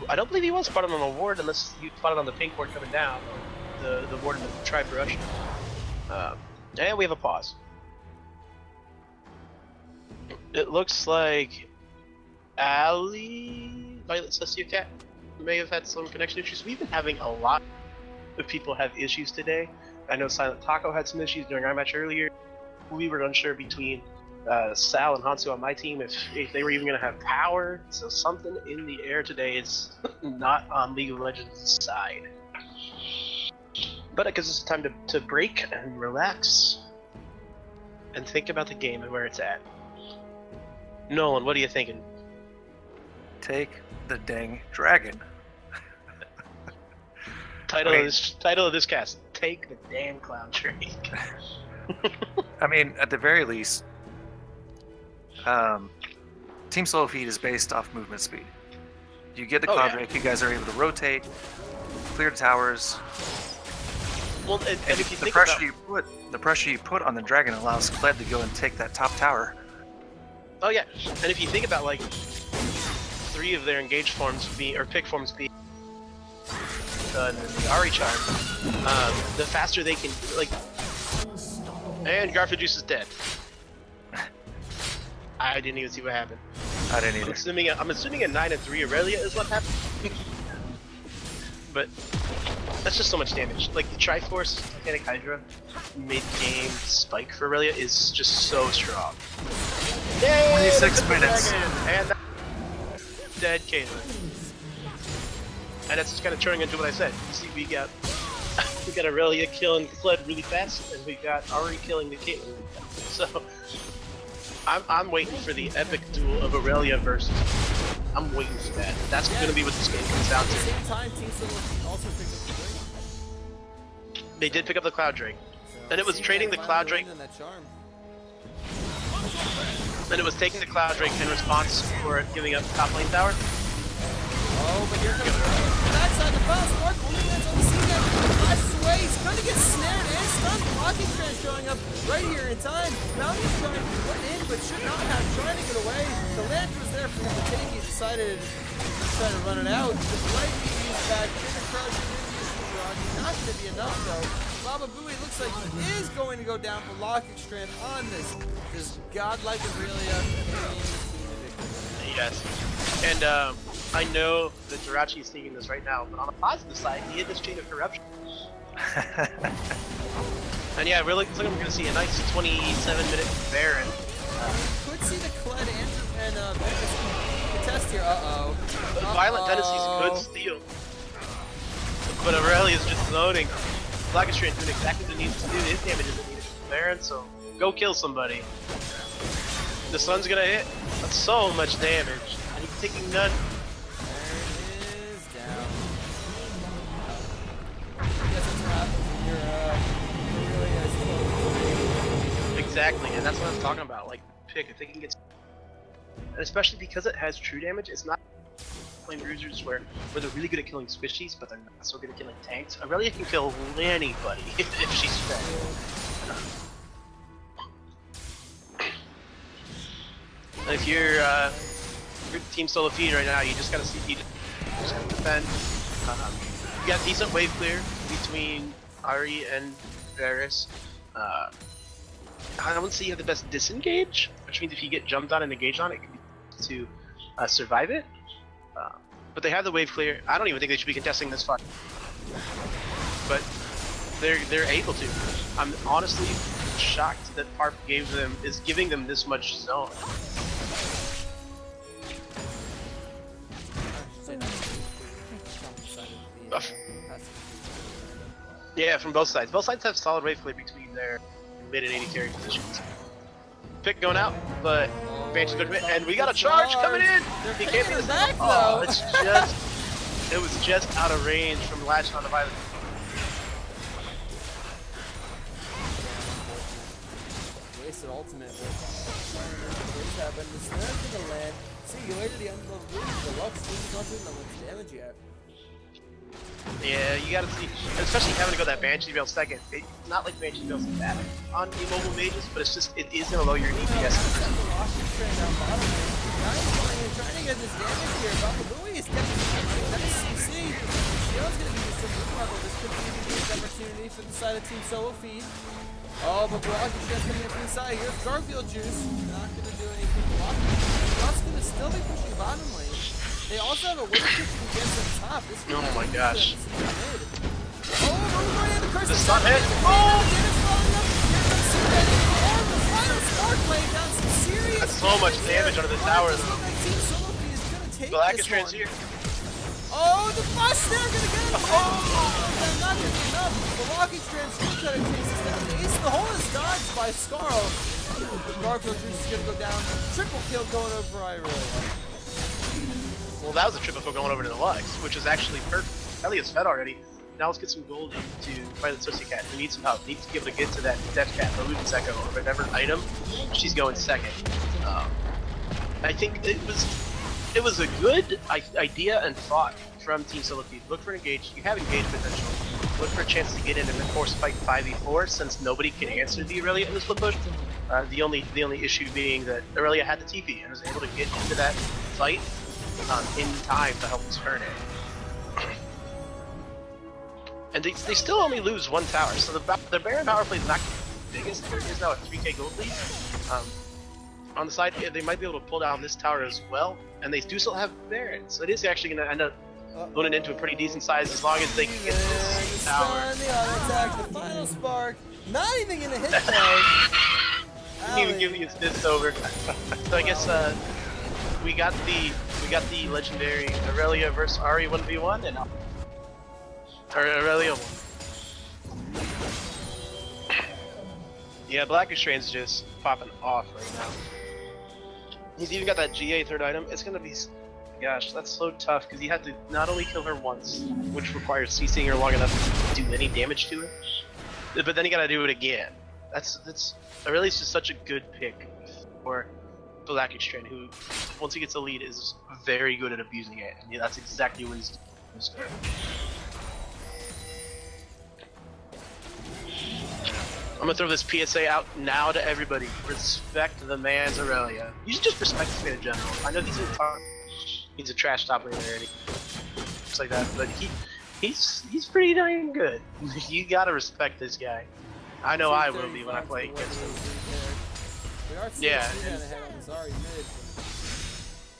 I don't believe he was spotted on the ward, unless you spotted on the pink ward coming down. The ward in the tri-brush. And we have a pause. It looks like Violet Sociocat may have had some connection issues. We've been having a lot of people have issues today. I know Silent Taco had some issues during our match earlier. We were unsure between Sal and Hansu on my team if they were even going to have power. So something in the air today is not on League of Legends' side. But it gives us time to break and relax and think about the game and where it's at. Nolan, what are you thinking? Take the dang dragon. Title of this cast: Take the damn Cloud Drake. I mean, at the very least, Team Solo Feed is based off movement speed. You get the Cloud Drake, you guys are able to rotate, clear the towers. Well, and if you the think pressure the pressure you put on the dragon allows Kled to go and take that top tower. Oh yeah, and if you think about like 3 of their engaged forms being or pick forms being the Ari charm, the faster they can like. And Garfield Juice is dead. I didn't even see what happened. I didn't either. I'm assuming a 9-3 Aurelia is what happened. But that's just so much damage. Like the Triforce Titanic Hydra mid-game spike for Aurelia is just so strong. Yay! 26 minutes. And dead Caitlyn. And that's just kind of turning into what I said. You see, we got Aurelia killing Kled really fast, and we got Ari killing the Caitlyn really fast. So I'm waiting for the epic duel of Aurelia versus. I'm waiting for that. That's going to be what this game comes down At the to. same time, Team Solo also picked up the Drake. They did pick up the Cloud Drake, So and it was trading the Cloud Drake, and that charm. and it was taking the Cloud Drake in response for giving up top lane tower. Oh, but here comes the backside, the foul spark, only lands on the sea guy, flashes away, he's gonna get snared and stunned, blocking trend showing up right here in time. Bounty's trying to put in, but should not have, trying to get away. The land was there for him to take, he decided to try to run it out. The right BB's back, Trigger Crush, not gonna be enough though. Baba Booey looks like he is going to go down for Locking Strand on this godlike Aurelia. Yes, and I know that Jirachi is thinking this right now, but on the positive side, he hit this chain of corruption. And yeah, really, looks like I'm going to see a nice 27-minute Baron. Could see the Kled and contest here. Violent Tendencies could steal. But Aurelia's just zoning. Blackenstrand doing exactly what it needs to do. His damage isn't needed from Baron, so go kill somebody. The sun's gonna hit. That's so much damage. And he's taking none. Baron is down. Yes, that's what happens when you're Exactly, and that's what I was talking about. Like, pick if they can get, and especially because it has true damage. It's not playing bruisers where they're really good at killing squishies, but they're not so good at killing tanks. Aurelia can kill anybody if she's fed. And if you're Team Solo Feed right now, you just gotta see, you just gotta defend. You got decent wave clear between Ari and Varus. I don't see you have the best disengage, which means if you get jumped on and engaged on, it can be to survive it. But they have the wave clear. I don't even think they should be contesting this fight, but they're able to. I'm honestly shocked that PARP is giving them this much zone. Yeah, from both sides. Both sides have solid wave clear between their mid and 80 carry positions. Pick going out, but Banshee's going to commit, and we got a charge coming in! He can't be the back though! though! It was just out of range from latching on the violence. Wasted ultimate, but what's happened? The snare to the land. See you later, the end of the Lux isn't not doing that much damage yet. Yeah, you gotta see, especially having to go that Banshee Veil second. It's not like Banshee Veil's bad on immobile mages, but it's just, it is gonna lower your DPS. Trying to get this damage here. Baba Booey is getting nice CC. Shield's gonna be some good level. This could be a huge opportunity for the side of Team Solo Feed. Oh, but Blocking Strand's coming in from the side. Here's Garfield Juice. Not gonna do anything. Block's gonna still be pushing bottom lane. They also have a wave kick against the top. This Oh my gosh. The sun hit. Oh! That's so much damage under the tower though. Blackenstrand's here. Oh, the flash there gonna get him. Oh, not gonna be enough. The Blocking Strand's still trying to chase this down. The ace of the hole is dodged by Scarl. The Garfield Juice is gonna go down. Triple kill going over Aurelia. Well, that was a triple kill going over to the Lux, which is actually perfect. Elliot's fed already. Now let's get some gold into Violet Sociocat. We need some help. Needs to be able to get to that Death Cat, the Luden's Echo, or whatever item. She's going second. I think it was a good idea and thought from Team Solitude. Look for engage. You have engage potential. Look for a chance to get in and then force fight 5v4 since nobody can answer the Aurelia in this split push. The only issue being that Aurelia had the TP and was able to get into that fight in time to help turn it. And they still only lose one tower, so the Baron power play is not the biggest. There is now a 3k gold lead. On the side, they might be able to pull down this tower as well, and they do still have Baron, so it is actually going to end up loading into a pretty decent size as long as they can get this tower. The auto attack, the final spark, not even going to hit though. Didn't even give me his fist over. So I guess we got the legendary Aurelia versus Ari 1v1 and Aurelia won. Yeah, Blackish Train's just popping off right now. He's even got that GA third item. It's gonna be, gosh, that's so tough because he had to not only kill her once, which requires CCing her long enough to do any damage to her, but then he gotta do it again. That's Aurelia's just such a good pick for Black Extrain, who once he gets a lead is very good at abusing it, and that's exactly what he's doing. I'm gonna throw this PSA out now to everybody. Respect the man's Aurelia. You should just respect this man in general. I know he's a trash top laner and stuff like that, but he's pretty dang good. You gotta respect this guy. I know I will be when I play against him. Yeah.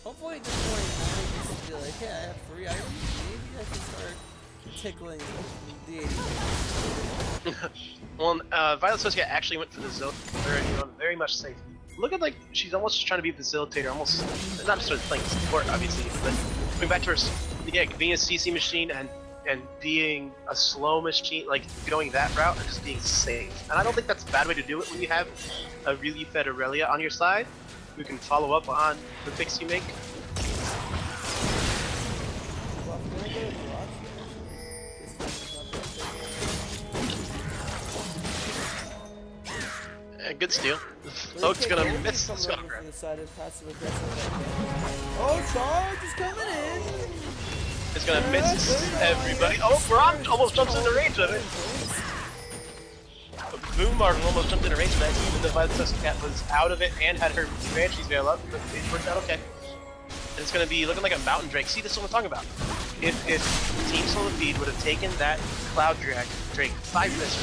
Hopefully at this point I just be like, yeah, I have 3 items. Maybe I can start tickling the 80. Well, Violet Sociocat actually went for the zone very much safe. Look at, like, she's almost trying to be a facilitator, almost not just sort of playing support obviously, but going back to her, being a CC machine and being a slow machine, like going that route and just being safe. And I don't think that's a bad way to do it when you have a really fed Aurelia on your side who can follow up on the picks you make. Good steal. Soak's gonna miss the Skullcrab. Oh, charge is coming in! It's gonna miss everybody. Oh, Brock almost jumps into range of it. Boom Martin almost jumped into range of that, even though Violet Sociocat was out of it and had her Banshee's Veil up, but it worked out okay. And it's gonna be looking like a Mountain Drake. See, this is what I'm talking about. If Team Solitude would have taken that Cloud Drake 5 minutes,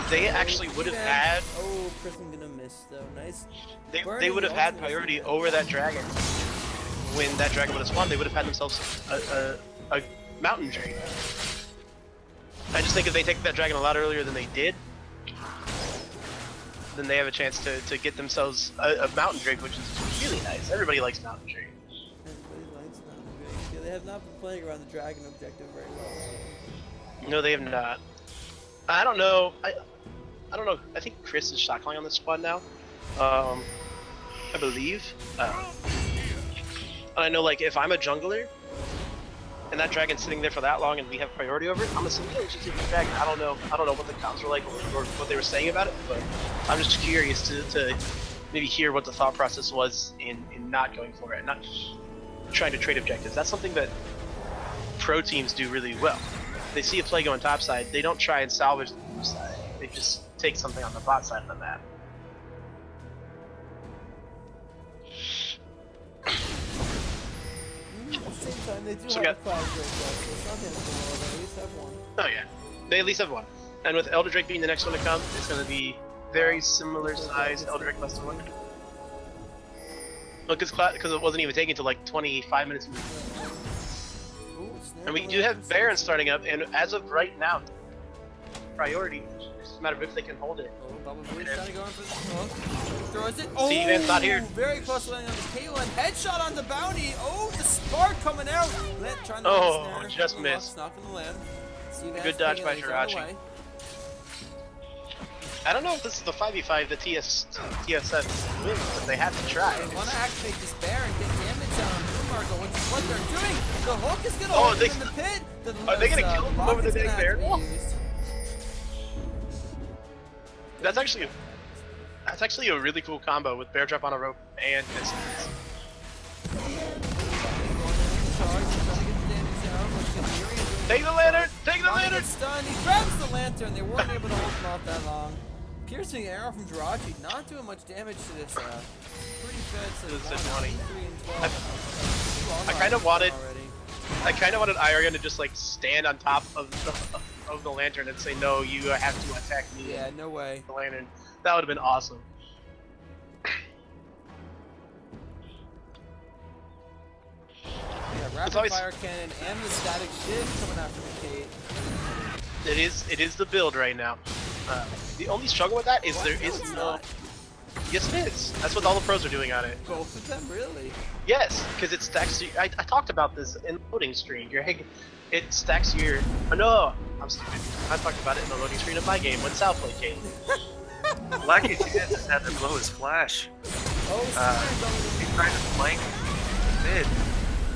they actually would have had. Oh, Kristen gonna miss though. Nice. They would have had priority over that dragon. When that dragon would have spawned, they would have had themselves a Mountain Drake. I just think if they take that dragon a lot earlier than they did, then they have a chance to get themselves a Mountain Drake, which is really nice. Everybody likes Mountain Drake. Everybody likes Mountain Drake. Yeah, they have not been playing around the dragon objective very well. No, they have not. I don't know. I don't know. I think Chris is shot calling on this squad now. I believe. And I know, like, if I'm a jungler and that dragon's sitting there for that long and we have priority over it, I'm assuming we should take the dragon. I don't know what the comms were like or what they were saying about it, but I'm just curious to maybe hear what the thought process was in not going for it, not trying to trade objectives. That's something that pro teams do really well. They see a play going top side, they don't try and salvage the blue side. They just take something on the bot side of the map. At the same time, they do So have a Cloud Drake though, so it's not the end of the world. They at least have one. Oh yeah, they at least have one. And with Elder Drake being the next one to come, it's going to be very similar size Elder Drake less than one. Well, because it wasn't even taking until like 25 minutes. And we do have Baron starting up, and as of right now, priority. It's just a matter of if they can hold it. Oh, Bubba Boo's trying to go in for the smoke. Throws it. Oh, Steven's not here. Very close to landing on the Caitlyn. Headshot on the bounty. Oh, the spark coming out. Trying to oh, just missed. Knocking the land. Good dodge by Jirachi. I don't know if this is the 5v5 the TSF wins, but they have to try. They want to activate this Baron, get damage on Boomar going to what they're doing. The hook is going to Oh, hold him in the pit. Are they going to kill him over the big deck there? used. That's actually a really cool combo with bear trap on a rope and distance. Take the lantern! Take the lantern! Stunned. He grabs the lantern. They weren't able to hold him off that long. Piercing arrow from Jirachi, not doing much damage to this pretty fed. I kind of wanted Iron to just like stand on top of the lantern and say, "No, you have to attack me." Yeah, no way. The lantern. That would have been awesome. Yeah, rapid fire cannon and the static shift coming after the Kate. It is the build right now. The only struggle with that is there is no. Yes, it is. That's what all the pros are doing on it. Both of them, really? Yes, because it stacks. I talked about this in the loading screen. It stacks your. Oh, no, I'm stupid. I talked about it in the loading screen of my game when Sal played Kate. Lucky just had to blow his flash. Oh, He tried to flank mid,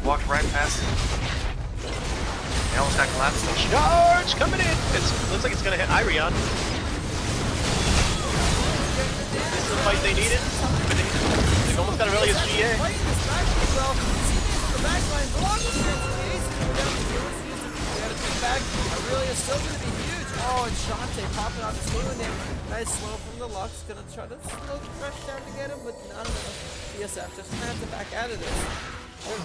walked right past him. He almost got collapsed. Charge coming in. Looks like it's gonna hit Irion. This is the fight they needed. They almost got Aurelia's GA. Aurelia still going to be huge. Oh, and Shantae popping out his healing name. Nice slow from the Lux. Going to try to slow the fresh down to get him, but not enough. TSF just going to have to back out of this.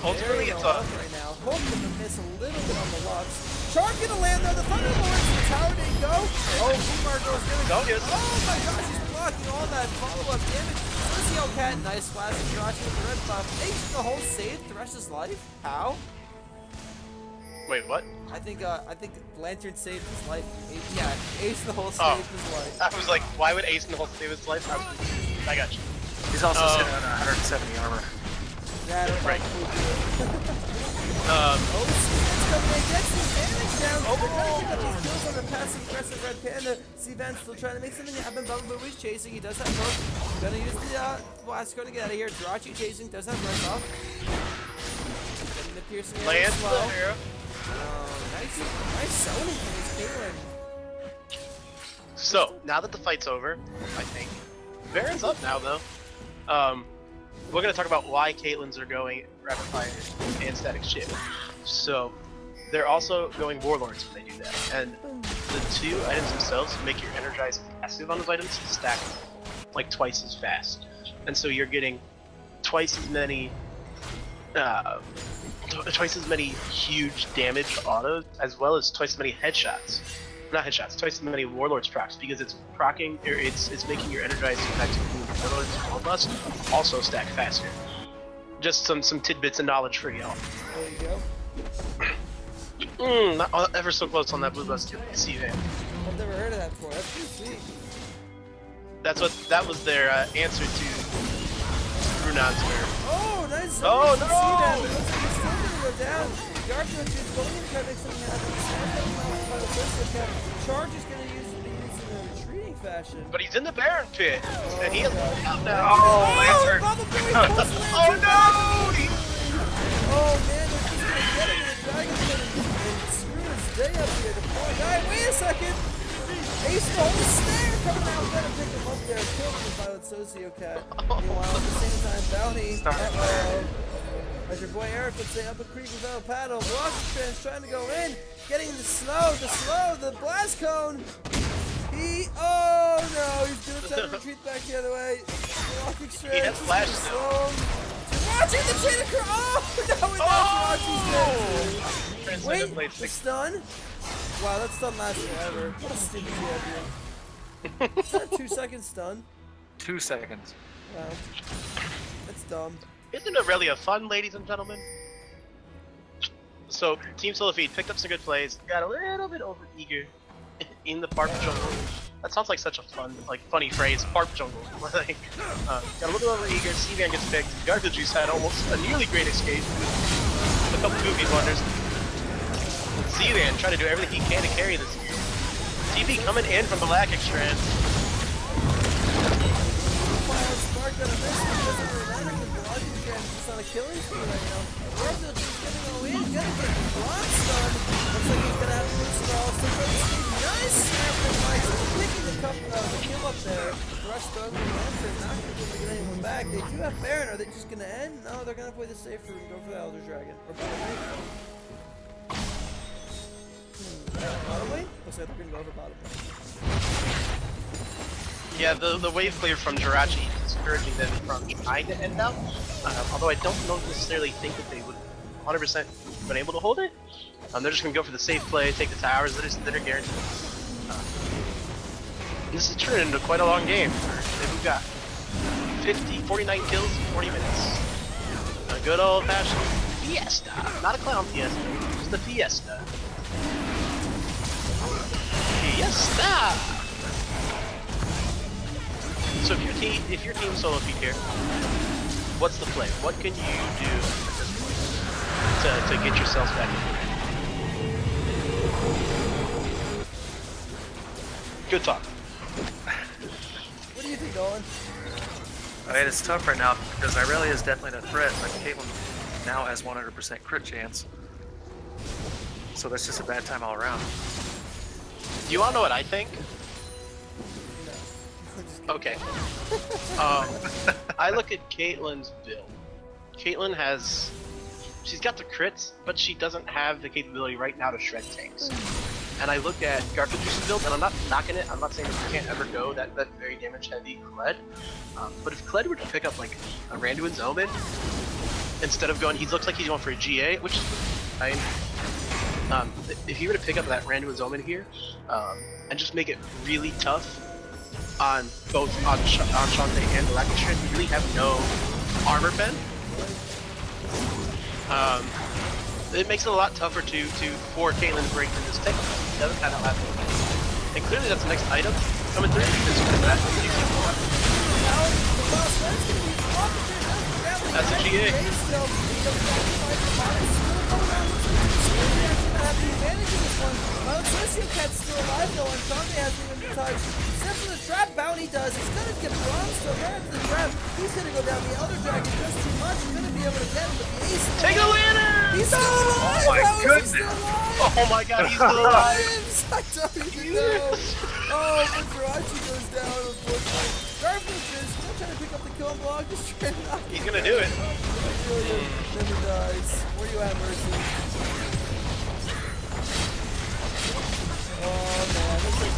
Ultimately, it's a... right now. Hope going to miss a little bit on the Lux. Charm going to land though. The Thunderlords, the tower didn't go. Oh, Boomargo's going to go. Oh my gosh, he's blocking all that follow-up damage. Lucio Cat, nice flash from Jirachi with the red buff. Ace the whole save Thresh's life. How? Wait, what? I think Lantern saved his life. Yeah, Ace the whole saved his life. I was like, why would Ace in the whole save his life? I got you. He's also sitting on 170 armor. Yeah, right. Oh, Steven's coming in, gets some damage down. They're trying to pick up these kills on the passive aggressive Red Panda. Steven's still trying to make something happen. Bubba Booey's chasing. He does have hook. Gonna use the blast code to get out of here. Jirachi chasing. Does have red buff. Getting the piercing arrow slow. Nice zoning from his Caitlyn. So, now that the fight's over, I think, Baron's up now though. We're going to talk about why Caitlyn's are going rapid fire and static shift. So, they're also going Warlords when they do that. And the two items themselves make your energized passive on those items stack like twice as fast. And so you're getting twice as many huge damage autos, as well as twice as many headshots. Not headshots, twice as many Warlords procs, because it's procking, or it's making your energized effective Warlords robust also stack faster. Just some tidbits of knowledge for y'all. There you go. Not ever so close on that blue bus to C-Van. I've never heard of that before. That's pretty sweet. That was their answer to Brunon's nerf. Oh, nice. Oh, no! See that, but looks like he's still gonna go down. Garfield is going to try to make something happen. Charge is going to use it in a retreating fashion. But he's in the Baron pit, and he is out now. Oh, Lantern! Oh no! Oh man, they're just going to get him, and the Dragon's going to screw his day up here. The poor guy, wait a second! Ace the whole snare coming out, gotta pick him up there, kill him by with Sociocat. Meanwhile, at the same time, Bounty, as your boy Eric would say, up a creek without a paddle. Velocity trying to go in, getting the slow, the blast cone. Oh no, he's gonna try to retreat back the other way. Walking straight. He has flash still. Watching the chain of oh no, we got Wait, the stun? Wow, that stun lasts forever. What a stupid champion. Is that a 2-second stun? 2 seconds. Wow. That's dumb. Isn't Aurelia fun, ladies and gentlemen? So, Team Solifeed picked up some good plays, got a little bit over eager in the PARP jungle. That sounds like such a fun, funny phrase, PARP jungle. Got a little bit over eager, C-Van gets picked, Garfield Juice had almost a nearly great escape with a couple goofy blunders. C-Van trying to do everything he can to carry this. TP coming in from the Lackic strand. on a killing spree right now. Garfield just gonna go in, gonna get Bronze done. Looks like he's gonna have to lose Snarl. Still going to see nice snap from Mike. Picking the kill up there. Rush struggling to answer, not gonna be able to get anyone back. They do have Baron. Are they just gonna end? No, they're gonna play the safe route and go for the Elder Dragon. Or bottom lane? Looks like they're gonna go over bottom lane. Yeah, the wave clear from Jirachi is discouraging them from trying to end out. Although I don't necessarily think that they would 100% been able to hold it. They're just gonna go for the safe play, take the towers that are guaranteed. This is turning into quite a long game. We've got 49 kills in 40 minutes. A good old fashioned fiesta. Not a clown fiesta, just a fiesta. Fiesta! So if your team solo feed here, what's the play? What can you do at this point to get yourselves back in? Good talk. What do you think, Nolan? I mean, it's tough right now because Irelia is definitely a threat, but Caitlyn now has 100% crit chance. So that's just a bad time all around. Do you all know what I think? Okay. I look at Caitlyn's build. Caitlyn she's got the crits, but she doesn't have the capability right now to shred tanks. And I look at Garfield's build, and I'm not knocking it. I'm not saying that you can't ever go that very damage heavy Kled. But if Kled were to pick up like a Randuin's Omen, instead of going, he looks like he's going for a GA, which is fine. If you were to pick up that Randuin's Omen here, and just make it really tough on both on Shantae and Blackstream, we really have no armor bend. It makes it a lot tougher for Caitlyn to break through this tech. It doesn't kind of have it. And clearly that's the next item coming through because that's a GA. Cat's still alive though, and Shantae hasn't even been touched. Except for the trap Bounty does. He's gonna get Bronze still there into the trap. He's gonna go down the Elder Dragon just too much. He's gonna be able to get him, but the ace. Take the winner! He's still alive! Oh my How is he goodness! still alive? Oh my god, he's still alive! I don't even know. Oh, but Jirachi goes down, unfortunately. Garfield is still trying to pick up the kill block. Just trying to knock He's gonna do it. Never dies. Where you at, Mercy? Oh man, this is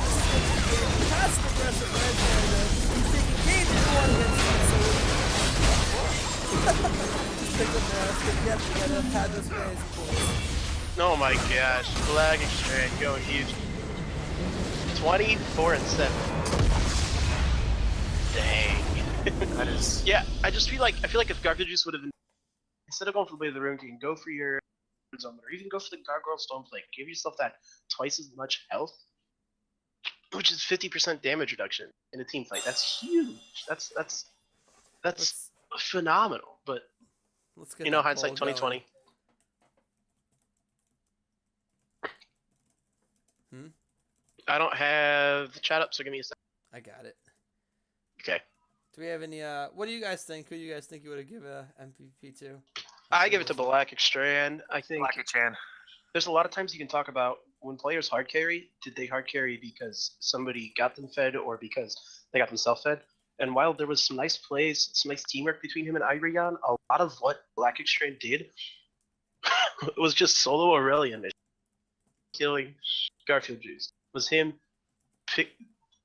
passive aggressive red there. He's taking game 1 against him, so just pick up the ass, but yet had those fantasy points. Oh my gosh, Flag Exchange going huge. 24-7. Dang. That is. Yeah, I feel like if Garfield Juice would have been, instead of going for the way of the room, you can go for your zone, or even go for the Gargoyle Stoneplate. Give yourself that twice as much health, which is 50% damage reduction in a team fight. That's huge. That's phenomenal. But Let's get hindsight 2020. I don't have the chat up, so give me a second. I got it. Okay. Do we have any? What do you guys think? Who do you guys think you would have given a MVP to? I give it to Black Extrand. I think Blackie-chan. there's a lot of times you can talk about when players hard carry, did they hard carry because somebody got them fed or because they got themselves fed? And while there was some nice plays, some nice teamwork between him and Ireon, a lot of what Black Extreme did was just solo Aurelian killing Garfield Juice. Was him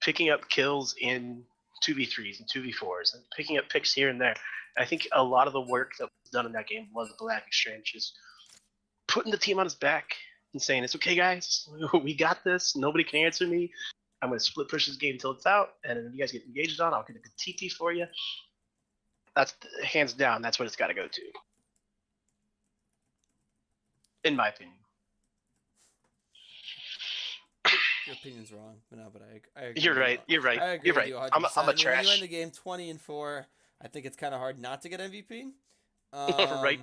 picking up kills in 2v3s and 2v4s and picking up picks here and there. I think a lot of the work that was done in that game was Black Extreme just putting the team on his back and saying, it's okay, guys. We got this. Nobody can answer me. I'm going to split push this game until it's out. And then when you guys get engaged on, I'll get a good TT for you. That's hands down. That's what it's got to go to. In my opinion. Your opinion's wrong, but no, but I agree. You're right. You're right. I agree You're with right. you I'm a 100%. When trash. you end the game 20-4, I think it's kind of hard not to get MVP. Right.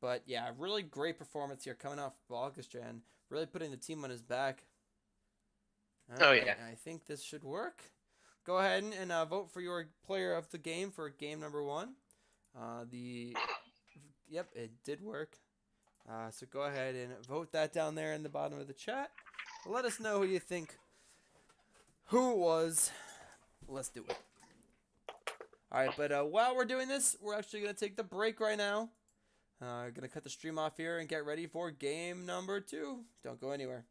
But yeah, really great performance here coming off Balkastran, really putting the team on his back. Oh, yeah. I think this should work. Go ahead and vote for your player of the game for game number 1. The Yep, it did work. So go ahead and vote that down there in the bottom of the chat. Let us know who you think, who it was. Let's do it. All right, but while we're doing this, we're actually going to take the break right now. Going to cut the stream off here and get ready for game number 2. Don't go anywhere.